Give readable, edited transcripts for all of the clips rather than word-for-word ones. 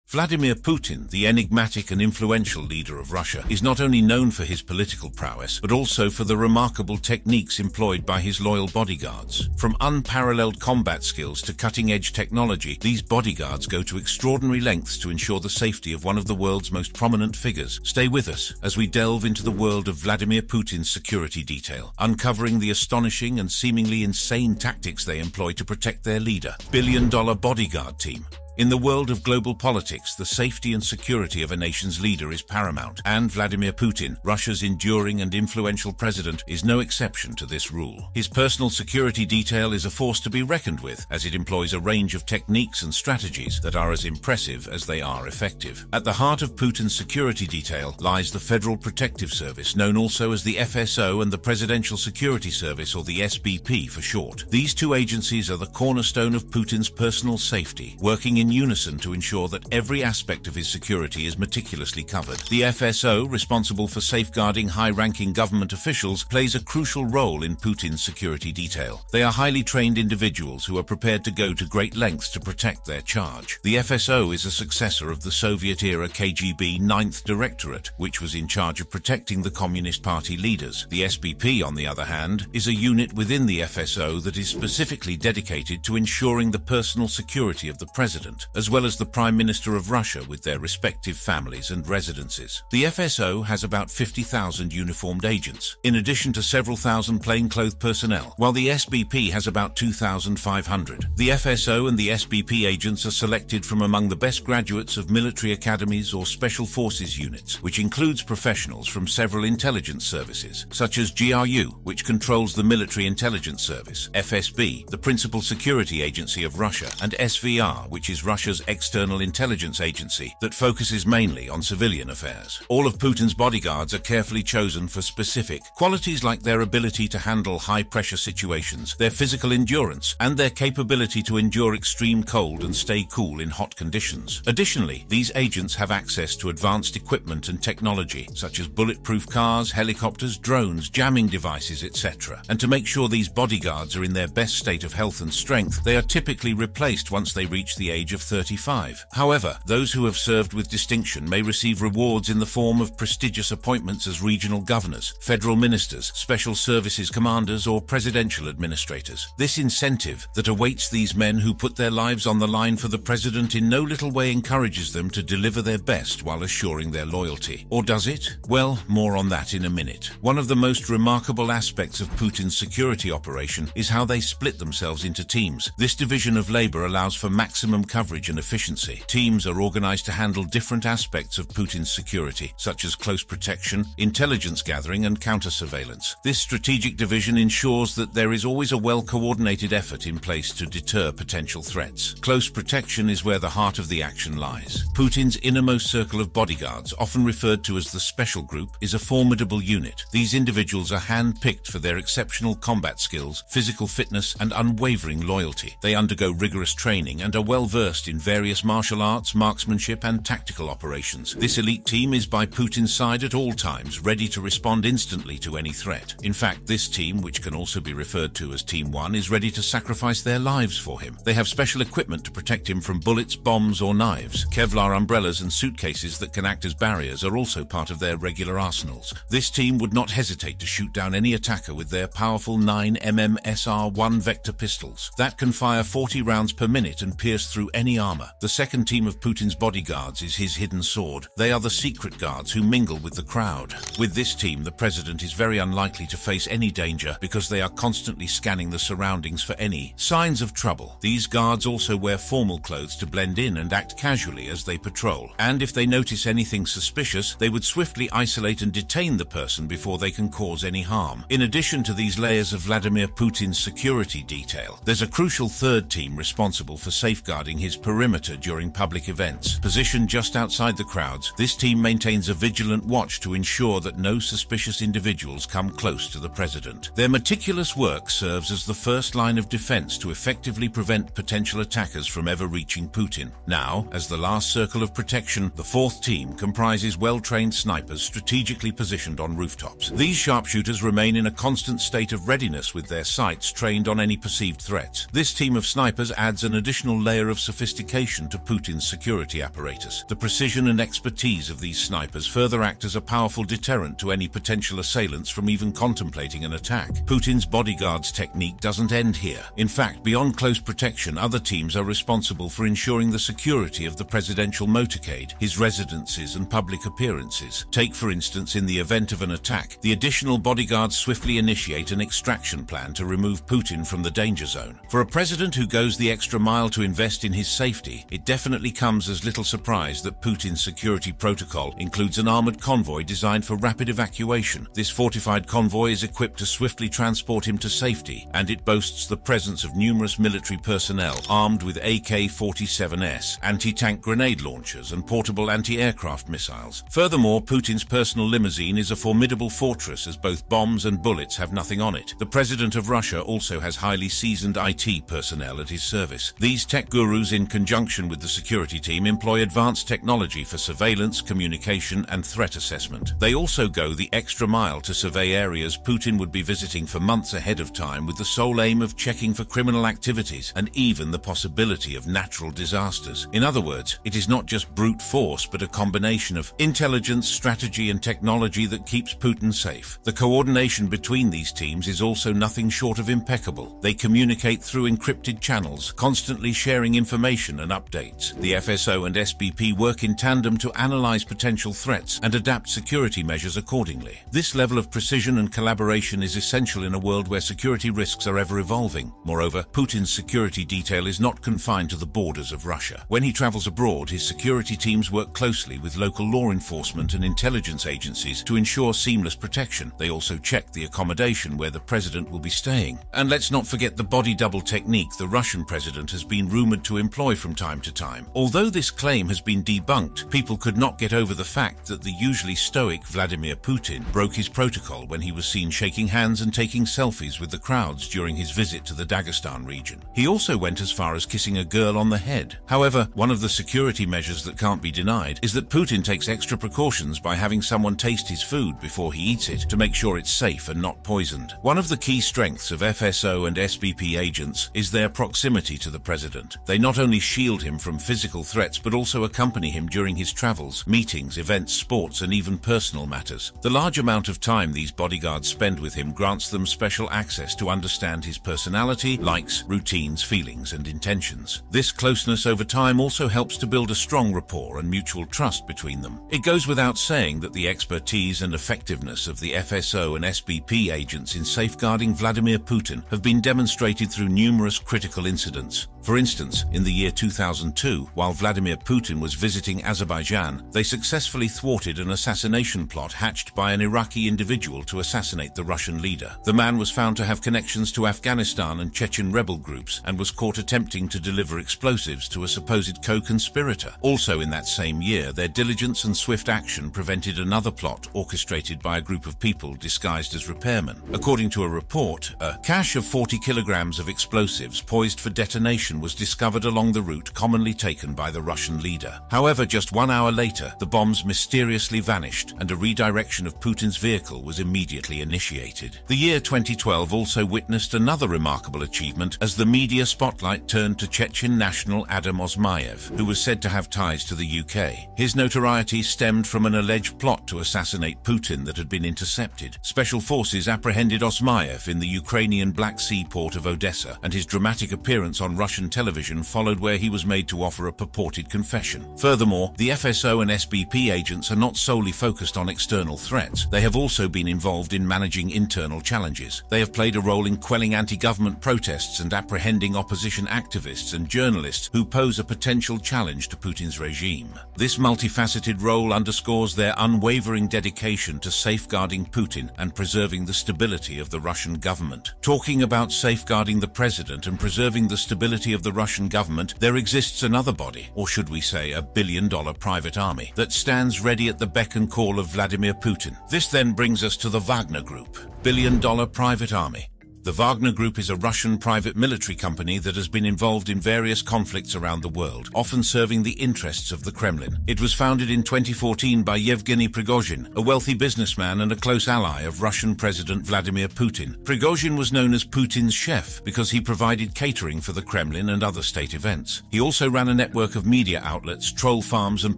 Vladimir Putin, the enigmatic and influential leader of Russia, is not only known for his political prowess, but also for the remarkable techniques employed by his loyal bodyguards. From unparalleled combat skills to cutting-edge technology, these bodyguards go to extraordinary lengths to ensure the safety of one of the world's most prominent figures. Stay with us as we delve into the world of Vladimir Putin's security detail, uncovering the astonishing and seemingly insane tactics they employ to protect their leader. Billion-dollar bodyguard team. In the world of global politics, the safety and security of a nation's leader is paramount, and Vladimir Putin, Russia's enduring and influential president, is no exception to this rule. His personal security detail is a force to be reckoned with, as it employs a range of techniques and strategies that are as impressive as they are effective. At the heart of Putin's security detail lies the Federal Protective Service, known also as the FSO and the Presidential Security Service, or the SBP for short. These two agencies are the cornerstone of Putin's personal safety, working in unison to ensure that every aspect of his security is meticulously covered. The FSO, responsible for safeguarding high-ranking government officials, plays a crucial role in Putin's security detail. They are highly trained individuals who are prepared to go to great lengths to protect their charge. The FSO is a successor of the Soviet-era KGB 9th Directorate, which was in charge of protecting the Communist Party leaders. The SBP, on the other hand, is a unit within the FSO that is specifically dedicated to ensuring the personal security of the president, as well as the Prime Minister of Russia with their respective families and residences. The FSO has about 50,000 uniformed agents, in addition to several thousand plainclothes personnel, while the SBP has about 2,500. The FSO and the SBP agents are selected from among the best graduates of military academies or special forces units, which includes professionals from several intelligence services, such as GRU, which controls the Military Intelligence Service, FSB, the principal security agency of Russia, and SVR, which is Russia's external intelligence agency that focuses mainly on civilian affairs. All of Putin's bodyguards are carefully chosen for specific qualities like their ability to handle high-pressure situations, their physical endurance, and their capability to endure extreme cold and stay cool in hot conditions. Additionally, these agents have access to advanced equipment and technology, such as bulletproof cars, helicopters, drones, jamming devices, etc. And to make sure these bodyguards are in their best state of health and strength, they are typically replaced once they reach the age of 35. However, those who have served with distinction may receive rewards in the form of prestigious appointments as regional governors, federal ministers, special services commanders, or presidential administrators. This incentive that awaits these men who put their lives on the line for the president in no little way encourages them to deliver their best while assuring their loyalty. Or does it? Well, more on that in a minute. One of the most remarkable aspects of Putin's security operation is how they split themselves into teams. This division of labor allows for maximum coverage and efficiency. Teams are organized to handle different aspects of Putin's security, such as close protection, intelligence gathering, and counter-surveillance. This strategic division ensures that there is always a well-coordinated effort in place to deter potential threats. Close protection is where the heart of the action lies. Putin's innermost circle of bodyguards, often referred to as the Special Group, is a formidable unit. These individuals are hand-picked for their exceptional combat skills, physical fitness, and unwavering loyalty. They undergo rigorous training and are well-versed in various martial arts, marksmanship, and tactical operations. This elite team is by Putin's side at all times, ready to respond instantly to any threat. In fact, this team, which can also be referred to as Team 1, is ready to sacrifice their lives for him. They have special equipment to protect him from bullets, bombs, or knives. Kevlar umbrellas and suitcases that can act as barriers are also part of their regular arsenals. This team would not hesitate to shoot down any attacker with their powerful 9mm SR-1 Vector pistols that can fire 40 rounds per minute and pierce through any armor. The second team of Putin's bodyguards is his hidden sword. They are the secret guards who mingle with the crowd. With this team, the president is very unlikely to face any danger because they are constantly scanning the surroundings for any signs of trouble. These guards also wear formal clothes to blend in and act casually as they patrol. And if they notice anything suspicious, they would swiftly isolate and detain the person before they can cause any harm. In addition to these layers of Vladimir Putin's security detail, there's a crucial third team responsible for safeguarding his perimeter during public events. Positioned just outside the crowds, this team maintains a vigilant watch to ensure that no suspicious individuals come close to the president. Their meticulous work serves as the first line of defense to effectively prevent potential attackers from ever reaching Putin. Now, as the last circle of protection, the fourth team comprises well-trained snipers strategically positioned on rooftops. These sharpshooters remain in a constant state of readiness with their sights trained on any perceived threats. This team of snipers adds an additional layer of sophistication sophistication to Putin's security apparatus. The precision and expertise of these snipers further act as a powerful deterrent to any potential assailants from even contemplating an attack. Putin's bodyguards technique doesn't end here. In fact, beyond close protection, other teams are responsible for ensuring the security of the presidential motorcade, his residences and public appearances. Take, for instance, in the event of an attack, the additional bodyguards swiftly initiate an extraction plan to remove Putin from the danger zone. For a president who goes the extra mile to invest in his safety, it definitely comes as little surprise that Putin's security protocol includes an armored convoy designed for rapid evacuation. This fortified convoy is equipped to swiftly transport him to safety, and it boasts the presence of numerous military personnel armed with AK-47S, anti-tank grenade launchers, and portable anti-aircraft missiles. Furthermore, Putin's personal limousine is a formidable fortress, as both bombs and bullets have nothing on it. The president of Russia also has highly seasoned IT personnel at his service. These tech gurus, in conjunction with the security team, employ advanced technology for surveillance, communication, and threat assessment. They also go the extra mile to survey areas Putin would be visiting for months ahead of time, with the sole aim of checking for criminal activities and even the possibility of natural disasters. In other words, it is not just brute force, but a combination of intelligence, strategy, and technology that keeps Putin safe. The coordination between these teams is also nothing short of impeccable. They communicate through encrypted channels, constantly sharing information and updates. The FSO and SBP work in tandem to analyze potential threats and adapt security measures accordingly. This level of precision and collaboration is essential in a world where security risks are ever evolving. Moreover, Putin's security detail is not confined to the borders of Russia. When he travels abroad, his security teams work closely with local law enforcement and intelligence agencies to ensure seamless protection. They also check the accommodation where the president will be staying. And let's not forget the body double technique the Russian president has been rumored to employ from time to time. Although this claim has been debunked, people could not get over the fact that the usually stoic Vladimir Putin broke his protocol when he was seen shaking hands and taking selfies with the crowds during his visit to the Dagestan region. He also went as far as kissing a girl on the head. However, one of the security measures that can't be denied is that Putin takes extra precautions by having someone taste his food before he eats it to make sure it's safe and not poisoned. One of the key strengths of FSO and SBP agents is their proximity to the president. They not only shield him from physical threats, but also accompany him during his travels, meetings, events, sports, and even personal matters. The large amount of time these bodyguards spend with him grants them special access to understand his personality, likes, routines, feelings, and intentions. This closeness over time also helps to build a strong rapport and mutual trust between them. It goes without saying that the expertise and effectiveness of the FSO and SBP agents in safeguarding Vladimir Putin have been demonstrated through numerous critical incidents. For instance, in the year 2002, while Vladimir Putin was visiting Azerbaijan, they successfully thwarted an assassination plot hatched by an Iraqi individual to assassinate the Russian leader. The man was found to have connections to Afghanistan and Chechen rebel groups and was caught attempting to deliver explosives to a supposed co-conspirator. Also in that same year, their diligence and swift action prevented another plot orchestrated by a group of people disguised as repairmen. According to a report, a cache of 40 kilograms of explosives poised for detonation was discovered along the route commonly taken by the Russian leader. However, just 1 hour later, the bombs mysteriously vanished and a redirection of Putin's vehicle was immediately initiated. The year 2012 also witnessed another remarkable achievement as the media spotlight turned to Chechen national Adam Osmayev, who was said to have ties to the UK. His notoriety stemmed from an alleged plot to assassinate Putin that had been intercepted. Special forces apprehended Osmayev in the Ukrainian Black Sea port of Odessa, and his dramatic appearance on Russian television followed, where he was made to offer a purported confession. Furthermore, the FSO and SBP agents are not solely focused on external threats. They have also been involved in managing internal challenges. They have played a role in quelling anti-government protests and apprehending opposition activists and journalists who pose a potential challenge to Putin's regime. This multifaceted role underscores their unwavering dedication to safeguarding Putin and preserving the stability of the Russian government. Talking about safeguarding the president and preserving the stability of the Russian government, there exists another body, or should we say a billion-dollar private army, that stands ready at the beck and call of Vladimir Putin. This then brings us to the Wagner Group, billion-dollar private army. The Wagner Group is a Russian private military company that has been involved in various conflicts around the world, often serving the interests of the Kremlin. It was founded in 2014 by Yevgeny Prigozhin, a wealthy businessman and a close ally of Russian President Vladimir Putin. Prigozhin was known as Putin's chef because he provided catering for the Kremlin and other state events. He also ran a network of media outlets, troll farms and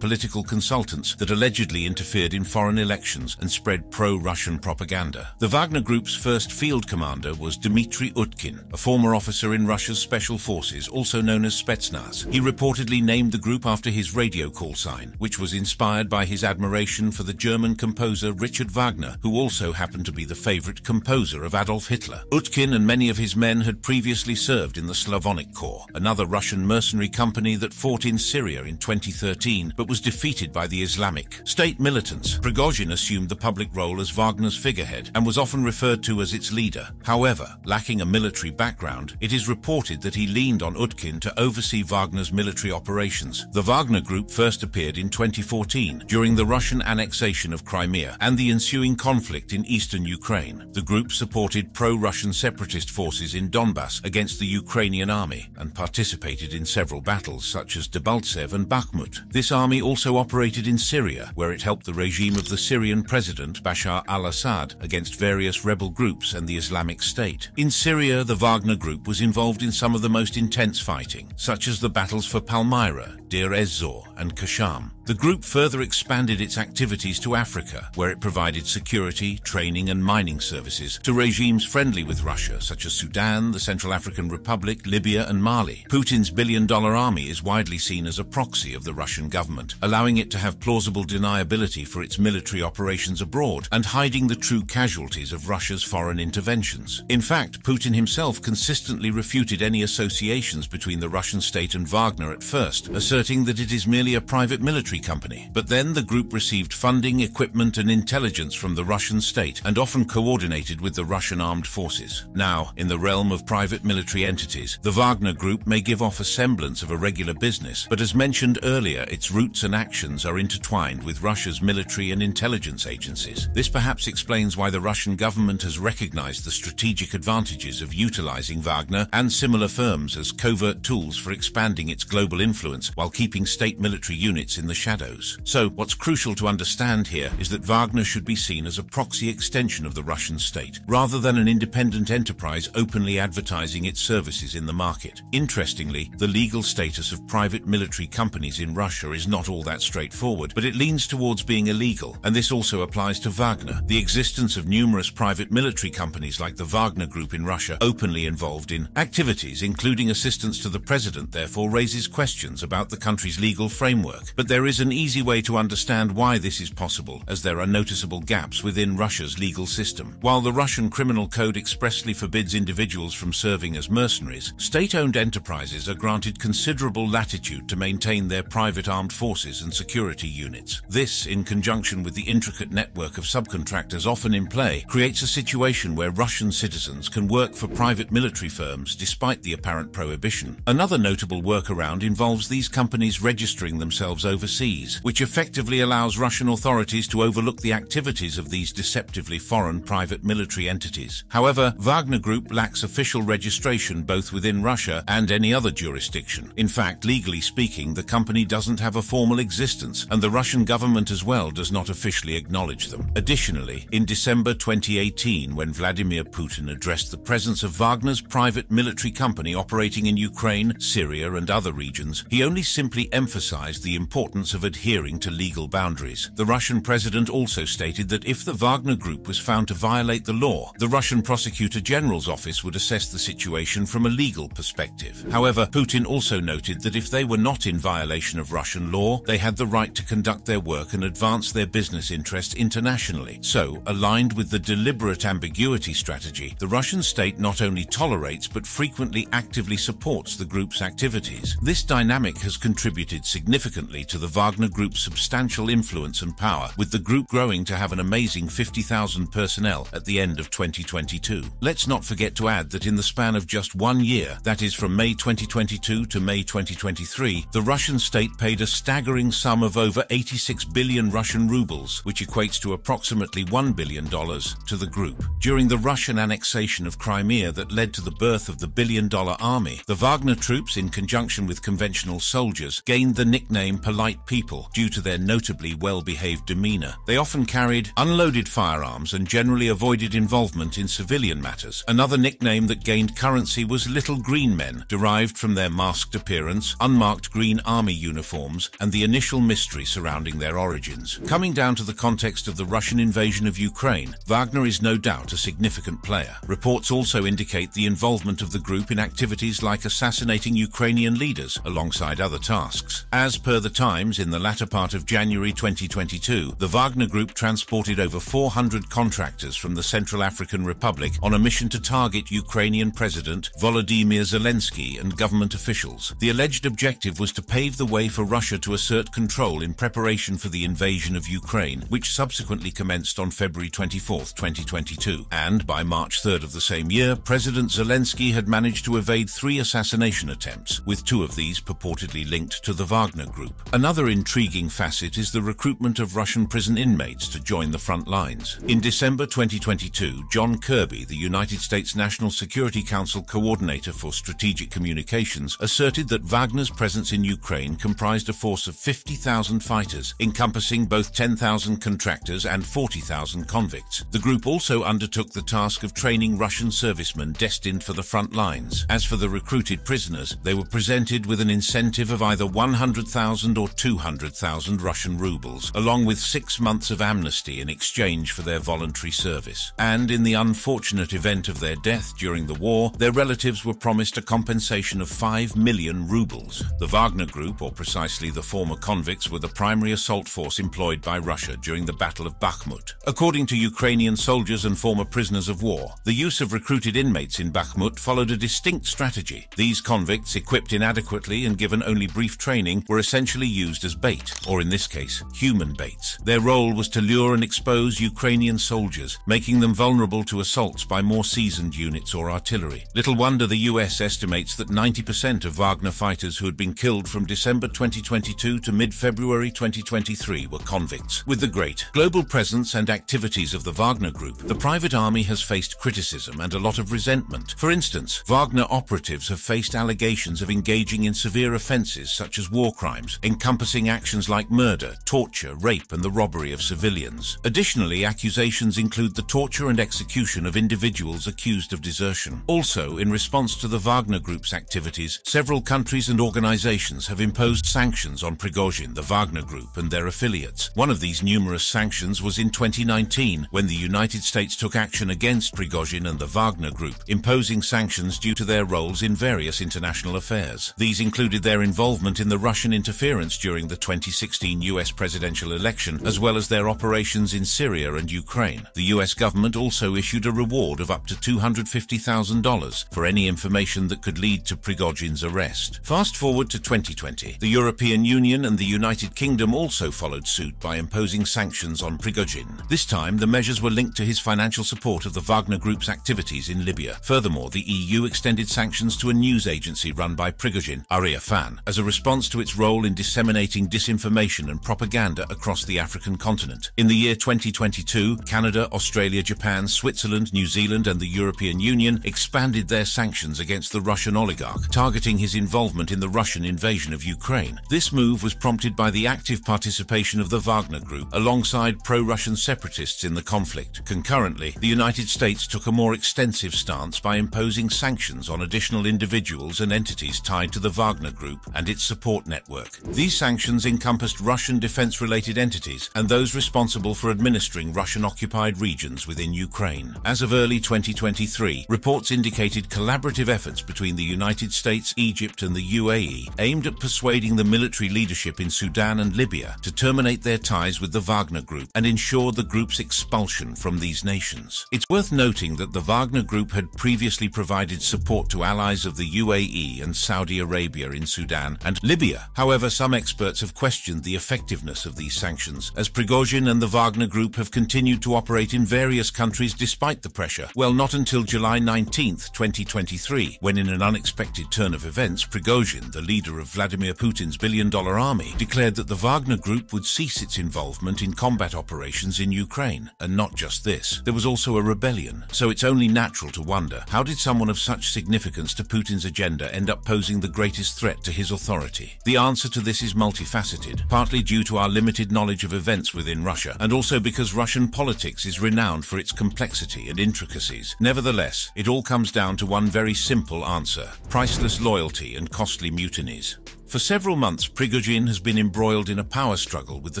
political consultants that allegedly interfered in foreign elections and spread pro-Russian propaganda. The Wagner Group's first field commander was Dmitry Utkin, a former officer in Russia's special forces, also known as Spetsnaz. He reportedly named the group after his radio call sign, which was inspired by his admiration for the German composer Richard Wagner, who also happened to be the favorite composer of Adolf Hitler. Utkin and many of his men had previously served in the Slavonic Corps, another Russian mercenary company that fought in Syria in 2013 but was defeated by the Islamic State militants. Prigozhin assumed the public role as Wagner's figurehead and was often referred to as its leader. However, lacking a military background, it is reported that he leaned on Utkin to oversee Wagner's military operations. The Wagner Group first appeared in 2014 during the Russian annexation of Crimea and the ensuing conflict in eastern Ukraine. The group supported pro-Russian separatist forces in Donbass against the Ukrainian army and participated in several battles such as Debaltseve and Bakhmut. This army also operated in Syria, where it helped the regime of the Syrian president Bashar al-Assad against various rebel groups and the Islamic State. In Syria, the Wagner Group was involved in some of the most intense fighting, such as the battles for Palmyra, Deir ez-Zor, and Kasham. The group further expanded its activities to Africa, where it provided security, training, and mining services to regimes friendly with Russia, such as Sudan, the Central African Republic, Libya, and Mali. Putin's billion-dollar army is widely seen as a proxy of the Russian government, allowing it to have plausible deniability for its military operations abroad and hiding the true casualties of Russia's foreign interventions. In fact, Putin himself consistently refuted any associations between the Russian state and Wagner at first, asserting that it is merely a private military company. But then the group received funding, equipment, and intelligence from the Russian state and often coordinated with the Russian armed forces. Now, in the realm of private military entities, the Wagner Group may give off a semblance of a regular business, but as mentioned earlier, its roots and actions are intertwined with Russia's military and intelligence agencies. This perhaps explains why the Russian government has recognized the strategic advantages of utilizing Wagner and similar firms as covert tools for expanding its global influence while keeping state military units in the shadows. So, what's crucial to understand here is that Wagner should be seen as a proxy extension of the Russian state, rather than an independent enterprise openly advertising its services in the market. Interestingly, the legal status of private military companies in Russia is not all that straightforward, but it leans towards being illegal, and this also applies to Wagner. The existence of numerous private military companies like the Wagner Group in Russia openly involved in activities including assistance to the president therefore raises questions about the country's legal framework. But there is an easy way to understand why this is possible, as there are noticeable gaps within Russia's legal system. While the Russian criminal code expressly forbids individuals from serving as mercenaries, state-owned enterprises are granted considerable latitude to maintain their private armed forces and security units. This, in conjunction with the intricate network of subcontractors often in play, creates a situation where Russian citizens can work for private military firms despite the apparent prohibition. Another notable workaround involves these companies registering themselves overseas, which effectively allows Russian authorities to overlook the activities of these deceptively foreign private military entities. However, Wagner Group lacks official registration both within Russia and any other jurisdiction. In fact, legally speaking, the company doesn't have a formal existence, and the Russian government as well does not officially acknowledge them. Additionally, in December 2018, when Vladimir Putin addressed the presence of Wagner's private military company operating in Ukraine, Syria, and other regions, he only simply emphasized the importance of adhering to legal boundaries. The Russian president also stated that if the Wagner Group was found to violate the law, the Russian Prosecutor General's office would assess the situation from a legal perspective. However, Putin also noted that if they were not in violation of Russian law, they had the right to conduct their work and advance their business interests internationally. So, aligned with the deliberate ambiguity strategy, the Russian state not only tolerates but frequently actively supports the group's activities. This dynamic has contributed significantly to the Wagner Group's substantial influence and power, with the group growing to have an amazing 50,000 personnel at the end of 2022. Let's not forget to add that in the span of just 1 year, that is from May 2022 to May 2023, the Russian state paid a staggering sum of over 86 billion Russian rubles, which equates to approximately $1 billion, to the group. During the Russian annexation of Crimea that led to the birth of the billion-dollar army, the Wagner troops, in conjunction with conventional soldiers, gained the nickname Polite People due to their notably well-behaved demeanor. They often carried unloaded firearms and generally avoided involvement in civilian matters. Another nickname that gained currency was Little Green Men, derived from their masked appearance, unmarked green army uniforms, and the initial mystery surrounding their origins. Coming down to the context of the Russian invasion of Ukraine, Wagner is no doubt a significant player. Reports also indicate the involvement of the group in activities like assassinating Ukrainian leaders, alongside other tasks. As per the Times, in the latter part of January 2022, the Wagner Group transported over 400 contractors from the Central African Republic on a mission to target Ukrainian President Volodymyr Zelensky and government officials. The alleged objective was to pave the way for Russia to assert control in preparation for the invasion of Ukraine, which subsequently commenced on February 24, 2022. And by March 3rd of the same year, President Zelensky had managed to evade 3 assassination attempts, with 2 of these purportedly linked to the Wagner Group. Another intriguing facet is the recruitment of Russian prison inmates to join the front lines. In December 2022, John Kirby, the United States National Security Council Coordinator for Strategic Communications, asserted that Wagner's presence in Ukraine comprised a force of 50,000 fighters, encompassing both 10,000 contractors and 40,000 convicts. The group also undertook the task of training Russian servicemen destined for the front lines. As for the recruited prisoners, they were presented with an incentive of either 100,000 or 200,000 Russian rubles, along with 6 months of amnesty in exchange for their voluntary service. And in the unfortunate event of their death during the war, their relatives were promised a compensation of 5 million rubles. The Wagner Group, or precisely the former convicts, were the primary assault force employed by Russia during the Battle of Bakhmut. According to Ukrainian soldiers and former prisoners of war, the use of recruited inmates in Bakhmut followed a distinct strategy. These convicts, equipped inadequately and given only brief training, were essentially used as bait, or in this case, human baits. Their role was to lure and expose Ukrainian soldiers, making them vulnerable to assaults by more seasoned units or artillery. Little wonder the US estimates that 90% of Wagner fighters who had been killed from December 2022 to mid-February 2023 were convicts. With the great global presence and activities of the Wagner Group, the private army has faced criticism and a lot of resentment. For instance, Wagner operatives have faced allegations of engaging in severe offenses such as war crimes, encompassing actions like murder, torture, rape, and the robbery of civilians. Additionally, accusations include the torture and execution of individuals accused of desertion. Also, in response to the Wagner Group's activities, several countries and organizations have imposed sanctions on Prigozhin, the Wagner Group, and their affiliates. One of these numerous sanctions was in 2019, when the United States took action against Prigozhin and the Wagner Group, imposing sanctions due to their roles in various international affairs. These included their involvement in the Russian interference during the 2016 US presidential election, as well as their operations in Syria and Ukraine. The US government also issued a reward of up to $250,000 for any information that could lead to Prigozhin's arrest. Fast forward to 2020. The European Union and the United Kingdom also followed suit by imposing sanctions on Prigozhin. This time, the measures were linked to his financial support of the Wagner Group's activities in Libya. Furthermore, the EU extended sanctions to a news agency run by Prigozhin, Fan, as a response to its role in disseminating disinformation and propaganda across the African continent. In the year 2022, Canada, Australia, Japan, Switzerland, New Zealand, and the European Union expanded their sanctions against the Russian oligarch, targeting his involvement in the Russian invasion of Ukraine. This move was prompted by the active participation of the Wagner Group alongside pro-Russian separatists in the conflict. Concurrently, the United States took a more extensive stance by imposing sanctions on additional individuals and entities tied to the Wagner Group and its support network. These sanctions encompassed Russian defense-related entities and those responsible for administering Russian-occupied regions within Ukraine. As of early 2023, reports indicated collaborative efforts between the United States, Egypt, and the UAE aimed at persuading the military leadership in Sudan and Libya to terminate their ties with the Wagner Group and ensure the group's expulsion from these nations. It's worth noting that the Wagner Group had previously provided support to allies of the UAE and Saudi Arabia in Sudan and Libya. However, some experts experts have questioned the effectiveness of these sanctions, as Prigozhin and the Wagner Group have continued to operate in various countries despite the pressure. Well, not until July 19, 2023, when in an unexpected turn of events, Prigozhin, the leader of Vladimir Putin's billion-dollar army, declared that the Wagner Group would cease its involvement in combat operations in Ukraine. And not just this, there was also a rebellion. So it's only natural to wonder, how did someone of such significance to Putin's agenda end up posing the greatest threat to his authority? The answer to this is multifaceted, partly due to our limited knowledge of events within Russia, and also because Russian politics is renowned for its complexity and intricacies. Nevertheless, it all comes down to one very simple answer: priceless loyalty and costly mutinies. For several months, Prigozhin has been embroiled in a power struggle with the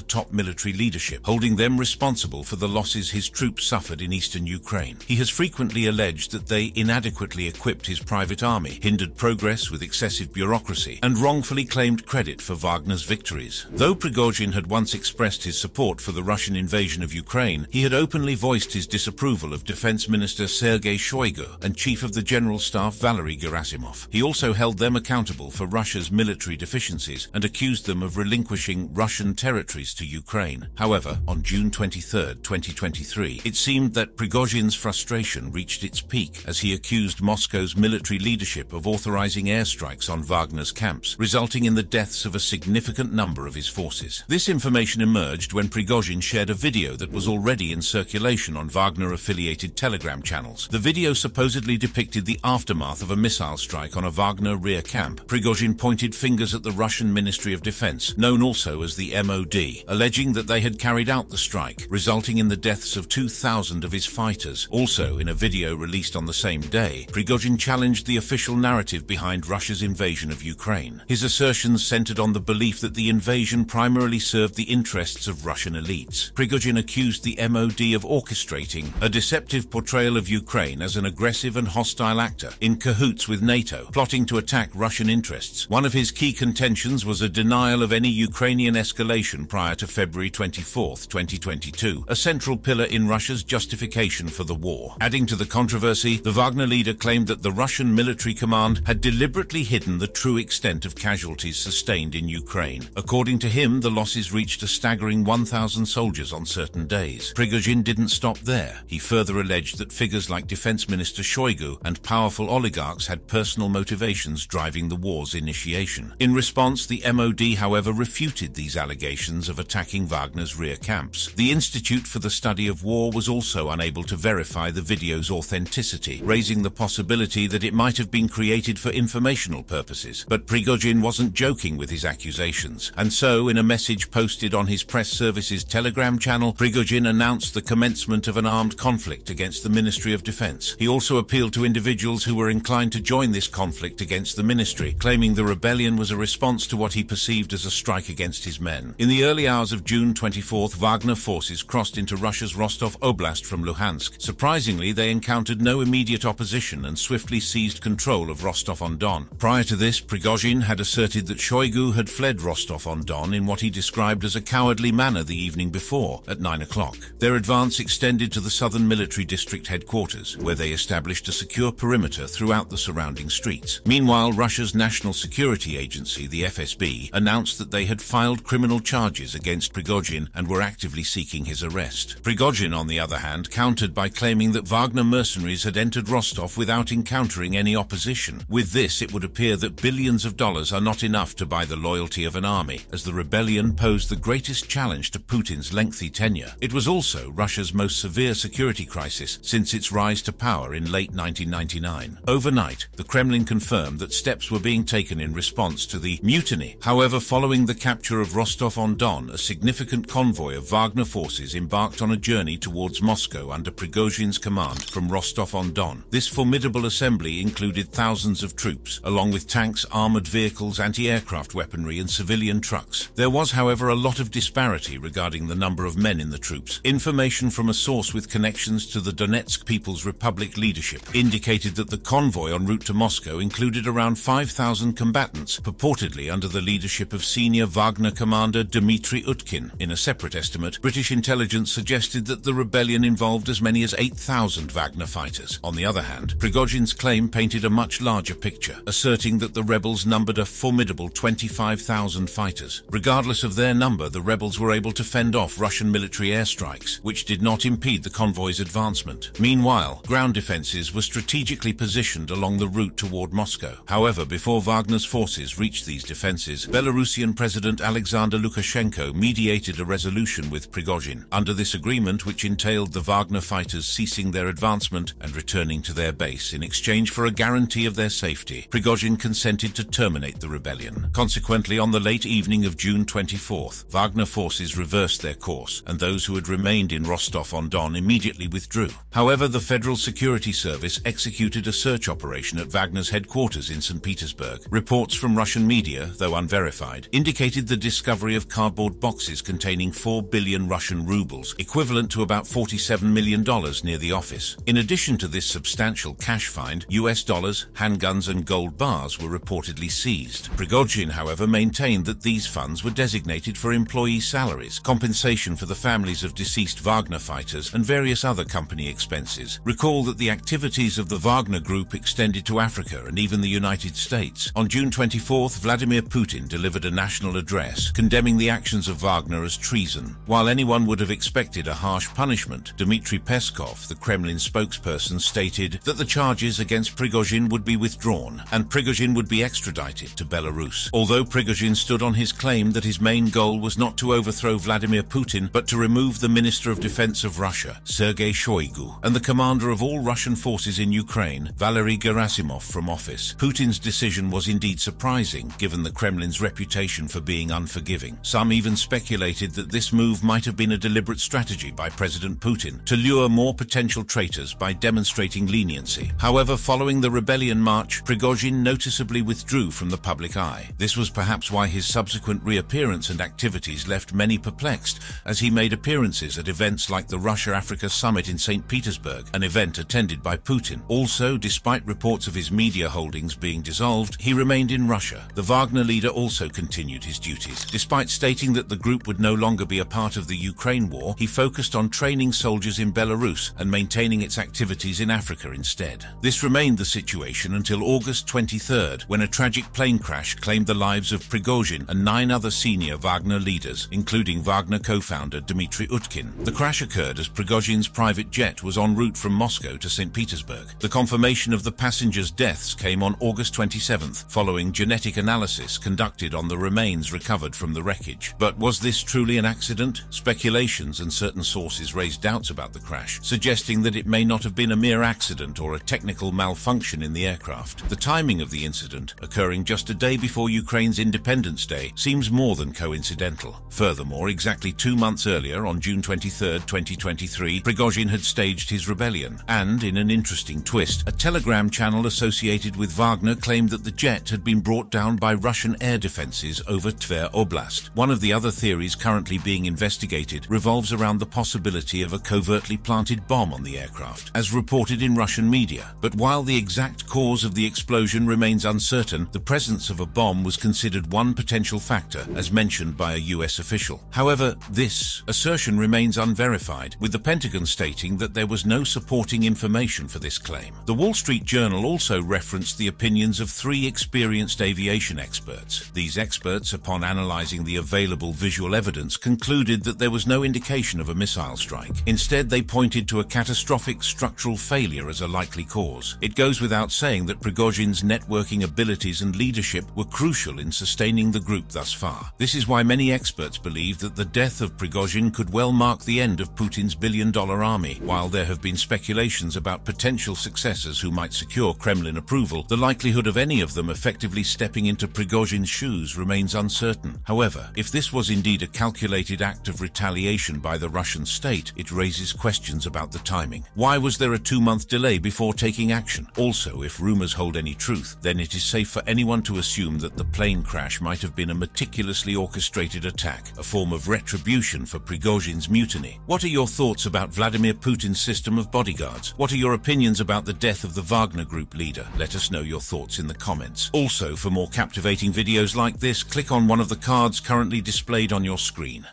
top military leadership, holding them responsible for the losses his troops suffered in eastern Ukraine. He has frequently alleged that they inadequately equipped his private army, hindered progress with excessive bureaucracy, and wrongfully claimed credit for Wagner's victories. Though Prigozhin had once expressed his support for the Russian invasion of Ukraine, he had openly voiced his disapproval of Defense Minister Sergei Shoigu and Chief of the General Staff Valery Gerasimov. He also held them accountable for Russia's military deficiencies and accused them of relinquishing Russian territories to Ukraine. However, on June 23, 2023, it seemed that Prigozhin's frustration reached its peak as he accused Moscow's military leadership of authorizing airstrikes on Wagner's camps, resulting in the deaths of a significant number of his forces. This information emerged when Prigozhin shared a video that was already in circulation on Wagner-affiliated Telegram channels. The video supposedly depicted the aftermath of a missile strike on a Wagner rear camp. Prigozhin pointed fingers at the Russian Ministry of Defense, known also as the MOD, alleging that they had carried out the strike, resulting in the deaths of 2,000 of his fighters. Also, in a video released on the same day, Prigozhin challenged the official narrative behind Russia's invasion of Ukraine. His assertions centered on the belief that the invasion primarily served the interests of Russian elites. Prigozhin accused the MOD of orchestrating a deceptive portrayal of Ukraine as an aggressive and hostile actor in cahoots with NATO, plotting to attack Russian interests. One of his key contentions was a denial of any Ukrainian escalation prior to February 24, 2022, a central pillar in Russia's justification for the war. Adding to the controversy, the Wagner leader claimed that the Russian military command had deliberately hidden the true extent of casualties sustained in Ukraine. According to him, the losses reached a staggering 1,000 soldiers on certain days. Prigozhin didn't stop there. He further alleged that figures like Defense Minister Shoigu and powerful oligarchs had personal motivations driving the war's initiation. In response, the MOD, however, refuted these allegations of attacking Wagner's rear camps. The Institute for the Study of War was also unable to verify the video's authenticity, raising the possibility that it might have been created for informational purposes. But Prigozhin wasn't joking with his accusations, and so, in a message posted on his press service's Telegram channel, Prigozhin announced the commencement of an armed conflict against the Ministry of Defense. He also appealed to individuals who were inclined to join this conflict against the ministry, claiming the rebellion was a response to what he perceived as a strike against his men. In the early hours of June 24th, Wagner forces crossed into Russia's Rostov Oblast from Luhansk. Surprisingly, they encountered no immediate opposition and swiftly seized control of Rostov-on-Don. Prior to this, Prigozhin had asserted that Shoigu had fled Rostov-on-Don in what he described as a cowardly manner the evening before, at 9 o'clock. Their advance extended to the southern military district headquarters, where they established a secure perimeter throughout the surrounding streets. Meanwhile, Russia's National Security Agency, the FSB, announced that they had filed criminal charges against Prigozhin and were actively seeking his arrest. Prigozhin, on the other hand, countered by claiming that Wagner mercenaries had entered Rostov without encountering any opposition. With this, it would appear that billions of dollars are not enough to buy the loyalty of an army, as the rebellion posed the greatest challenge to Putin's lengthy tenure. It was also Russia's most severe security crisis since its rise to power in late 1999. Overnight, the Kremlin confirmed that steps were being taken in response to the mutiny. However, following the capture of Rostov-on-Don, a significant convoy of Wagner forces embarked on a journey towards Moscow under Prigozhin's command from Rostov-on-Don. This formidable assembly included thousands of troops, along with tanks, armored vehicles, anti-aircraft weaponry, and civilian trucks. There was, however, a lot of disparity regarding the number of men in the troops. Information from a source with connections to the Donetsk People's Republic leadership indicated that the convoy en route to Moscow included around 5,000 combatants, purportedly reportedly under the leadership of senior Wagner commander Dmitry Utkin. In a separate estimate, British intelligence suggested that the rebellion involved as many as 8,000 Wagner fighters. On the other hand, Prigozhin's claim painted a much larger picture, asserting that the rebels numbered a formidable 25,000 fighters. Regardless of their number, the rebels were able to fend off Russian military airstrikes, which did not impede the convoy's advancement. Meanwhile, ground defenses were strategically positioned along the route toward Moscow. However, before Wagner's forces reached these defenses, Belarusian President Alexander Lukashenko mediated a resolution with Prigozhin. Under this agreement, which entailed the Wagner fighters ceasing their advancement and returning to their base in exchange for a guarantee of their safety, Prigozhin consented to terminate the rebellion. Consequently, on the late evening of June 24th, Wagner forces reversed their course, and those who had remained in Rostov-on-Don immediately withdrew. However, the Federal Security Service executed a search operation at Wagner's headquarters in St. Petersburg. Reports from Russian media, though unverified, indicated the discovery of cardboard boxes containing 4 billion Russian rubles, equivalent to about $47 million near the office. In addition to this substantial cash find, US dollars, handguns and gold bars were reportedly seized. Prigozhin, however, maintained that these funds were designated for employee salaries, compensation for the families of deceased Wagner fighters, and various other company expenses. Recall that the activities of the Wagner Group extended to Africa and even the United States. On June 24th, Vladimir Putin delivered a national address condemning the actions of Wagner as treason. While anyone would have expected a harsh punishment, Dmitry Peskov, the Kremlin spokesperson, stated that the charges against Prigozhin would be withdrawn and Prigozhin would be extradited to Belarus. Although Prigozhin stood on his claim that his main goal was not to overthrow Vladimir Putin, but to remove the Minister of Defense of Russia, Sergei Shoigu, and the commander of all Russian forces in Ukraine, Valery Gerasimov, from office. Putin's decision was indeed surprising, given the Kremlin's reputation for being unforgiving. Some even speculated that this move might have been a deliberate strategy by President Putin to lure more potential traitors by demonstrating leniency. However, following the rebellion march, Prigozhin noticeably withdrew from the public eye. This was perhaps why his subsequent reappearance and activities left many perplexed, as he made appearances at events like the Russia-Africa Summit in St. Petersburg, an event attended by Putin. Also, despite reports of his media holdings being dissolved, he remained in Russia. The Wagner leader also continued his duties. Despite stating that the group would no longer be a part of the Ukraine war, he focused on training soldiers in Belarus and maintaining its activities in Africa instead. This remained the situation until August 23rd, when a tragic plane crash claimed the lives of Prigozhin and 9 other senior Wagner leaders, including Wagner co-founder Dmitry Utkin. The crash occurred as Prigozhin's private jet was en route from Moscow to St. Petersburg. The confirmation of the passengers' deaths came on August 27th, following genetic analysis conducted on the remains recovered from the wreckage. But was this truly an accident? Speculations and certain sources raised doubts about the crash, suggesting that it may not have been a mere accident or a technical malfunction in the aircraft. The timing of the incident, occurring just a day before Ukraine's Independence Day, seems more than coincidental. Furthermore, exactly 2 months earlier, on June 23, 2023, Prigozhin had staged his rebellion. And, in an interesting twist, a telegram channel associated with Wagner claimed that the jet had been brought down by Russian air defenses over Tver Oblast. One of the other theories currently being investigated revolves around the possibility of a covertly planted bomb on the aircraft, as reported in Russian media. But while the exact cause of the explosion remains uncertain, the presence of a bomb was considered one potential factor, as mentioned by a US official. However, this assertion remains unverified, with the Pentagon stating that there was no supporting information for this claim. The Wall Street Journal also referenced the opinions of 3 experienced aviation experts. These experts, upon analyzing the available visual evidence, concluded that there was no indication of a missile strike. Instead, they pointed to a catastrophic structural failure as a likely cause. It goes without saying that Prigozhin's networking abilities and leadership were crucial in sustaining the group thus far. This is why many experts believe that the death of Prigozhin could well mark the end of Putin's billion-dollar army. While there have been speculations about potential successors who might secure Kremlin approval, the likelihood of any of them effectively stepping into Prigozhin's shoes remains uncertain. However, if this was indeed a calculated act of retaliation by the Russian state, it raises questions about the timing. Why was there a 2-month delay before taking action? Also, if rumors hold any truth, then it is safe for anyone to assume that the plane crash might have been a meticulously orchestrated attack, a form of retribution for Prigozhin's mutiny. What are your thoughts about Vladimir Putin's system of bodyguards? What are your opinions about the death of the Wagner Group leader? Let us know your thoughts in the comments. Also, for more captivating videos like this, click on one of the cards currently displayed on your screen.